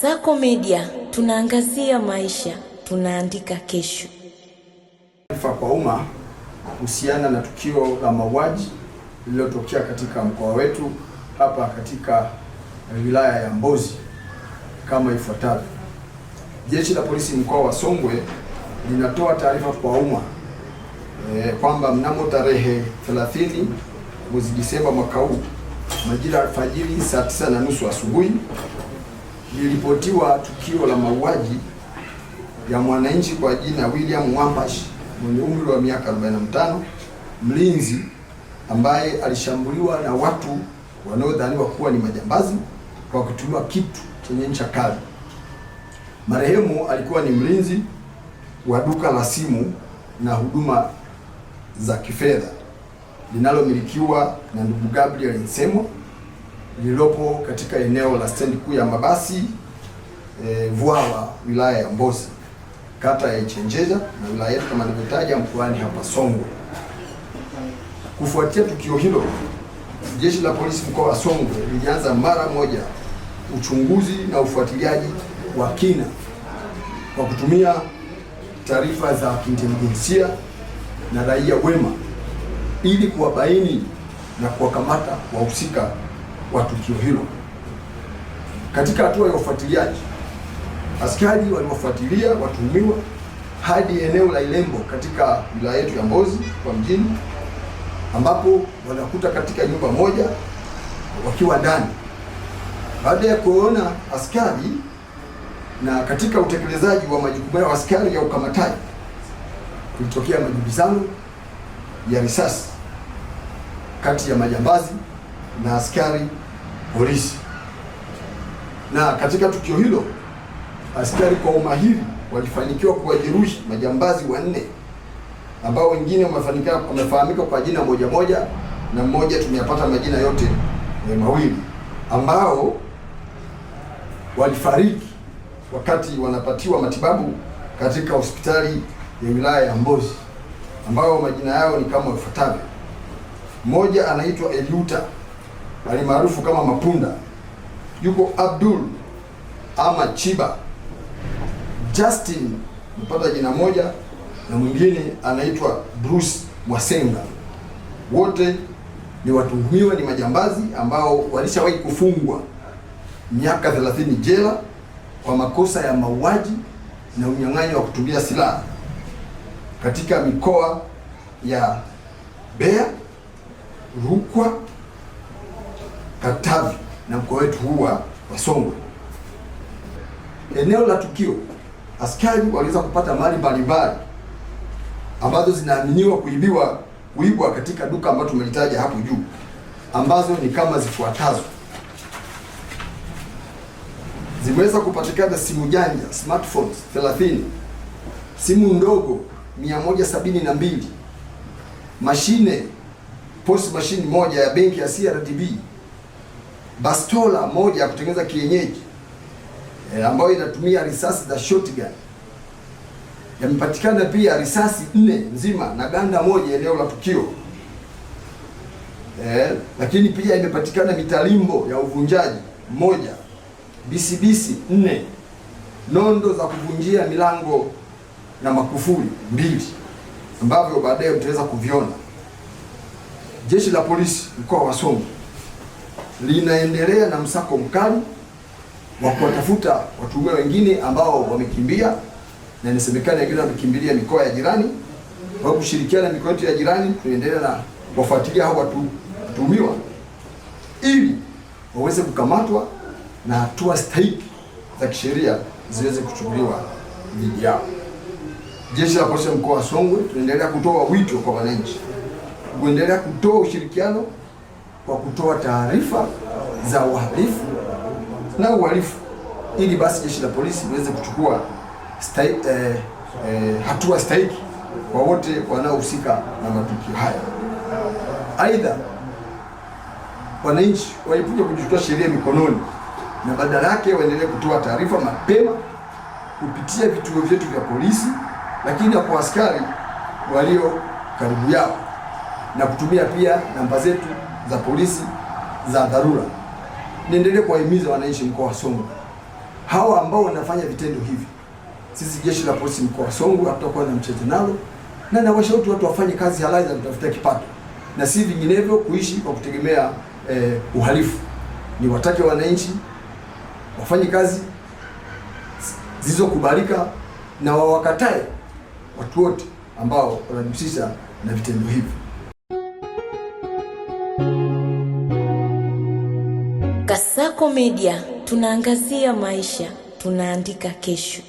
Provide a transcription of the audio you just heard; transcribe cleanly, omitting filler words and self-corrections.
Sako Media, tunaangazia maisha, tunaandika kesho. Taarifa kwa umma kuhusiana na tukio la mauaji lililotokea katika mkoa wetu hapa katika wilaya ya Mbozi kama ifuatavyo. Jeshi la Polisi mkoa wa Songwe linatoa taarifa kwa umma kwamba mnamo tarehe 30 mwezi Disemba mwaka huu majira alfajiri saa 9:30 asubuhi lilipotiwa tukio la mauaji ya mwananchi kwa jina William Wambash mwenye umri wa miaka 45, mlinzi ambaye alishambuliwa na watu wanaodhaniwa kuwa ni majambazi kwa kutumia kitu chenye ncha kali. Marehemu alikuwa ni mlinzi wa duka la simu na huduma za kifedha linalomilikiwa na ndugu Gabriel Nsemwa lililopo katika eneo la stendi kuu ya mabasi Vwawa, wilaya ya Mbozi, kata ya Ichenjeja na wilaya yetu kama nilivyotaja mkoani hapa Songwe. Kufuatia tukio hilo, jeshi la polisi mkoa wa Songwe lilianza mara moja uchunguzi na ufuatiliaji wa kina kwa kutumia taarifa za kiintelijensia na raia wema ili kuwabaini na kuwakamata wahusika wa tukio hilo. Katika hatua ya ufuatiliaji, askari waliwafuatilia watuhumiwa hadi eneo la Ilembo katika wilaya yetu ya Mbozi kwa mjini, ambapo wanakuta katika nyumba moja wakiwa ndani. Baada ya kuona askari na katika utekelezaji wa majukumu ya askari ya ukamataji, kulitokea majibizano ya risasi kati ya majambazi na askari polisi. Na katika tukio hilo askari kwa umahiri walifanikiwa kuwajeruhi majambazi 4 ambao wengine wamefahamika kwa jina moja na mmoja tumeyapata majina yote mawili, ambao walifariki wakati wanapatiwa matibabu katika hospitali ya wilaya ya Mbozi, ambao majina yao ni kama ifuatavyo. Mmoja anaitwa Eliuta alimaarufu kama Mapunda, yuko Abdul ama Chiba, Justin mpata jina moja, na mwingine anaitwa Bruce Mwasenga. Wote ni watuhumiwa, ni majambazi ambao walishawahi kufungwa miaka 30 jela kwa makosa ya mauaji na unyang'anyi wa kutumia silaha katika mikoa ya Mbeya, Rukwa, Katavi na mkoa wetu huu wa Songwe. Eneo la tukio, askari waliweza kupata mali mbalimbali ambazo zinaaminiwa kuibwa katika duka ambalo tumelitaja hapo juu, ambazo ni kama zifuatazo. Zimeweza kupatikana simu janja smartphones 30, simu ndogo 172, mashine post machine moja ya benki ya CRDB, bastola moja ya kutengeneza kienyeji ambayo inatumia risasi za shotgun. Yamepatikana pia risasi 4 nzima na ganda moja eneo la tukio. Lakini pia imepatikana mitalimbo ya uvunjaji 1, bisibisi 4, nondo za kuvunjia milango na makufuli 2 ambavyo baadaye mtaweza kuviona. Jeshi la polisi mkoa wa Songwe linaendelea na msako mkali wa kuwatafuta watuhumiwa wengine ambao wamekimbia, na inasemekana wengine wamekimbilia mikoa ya jirani. Kwa kushirikiana na mikoa yetu ya jirani, tunaendelea na kuwafuatilia hao watuhumiwa ili waweze kukamatwa na hatua stahiki za kisheria ziweze kuchukuliwa dhidi yao. Jeshi la polisi mkoa wa Songwe tunaendelea kutoa wito kwa wananchi kuendelea kutoa ushirikiano kwa kutoa taarifa za uhalifu na uhalifu, ili basi jeshi la polisi liweze kuchukua hatua stahiki kwa wote wanaohusika na matukio haya. Aidha, wananchi waepuke kuchukua sheria mikononi na badala yake waendelee kutoa taarifa mapema kupitia vituo vyetu vya polisi, lakini kwa askari walio karibu yao, na kutumia pia namba zetu za polisi za dharura. Niendelee kuwahimiza wananchi mkoa wa Songwe hawa ambao wanafanya vitendo hivi, sisi jeshi la polisi mkoa wa Songwe hatutakuwa na mchezo nalo, na nawashauri watu wafanye kazi halali za kutafuta kipato na si vinginevyo kuishi kwa kutegemea uhalifu. Ni watake wananchi wafanye kazi zilizokubalika na wawakatae watu wote ambao wanajihusisha na vitendo hivi. Kasako Media, tunaangazia maisha, tunaandika kesho.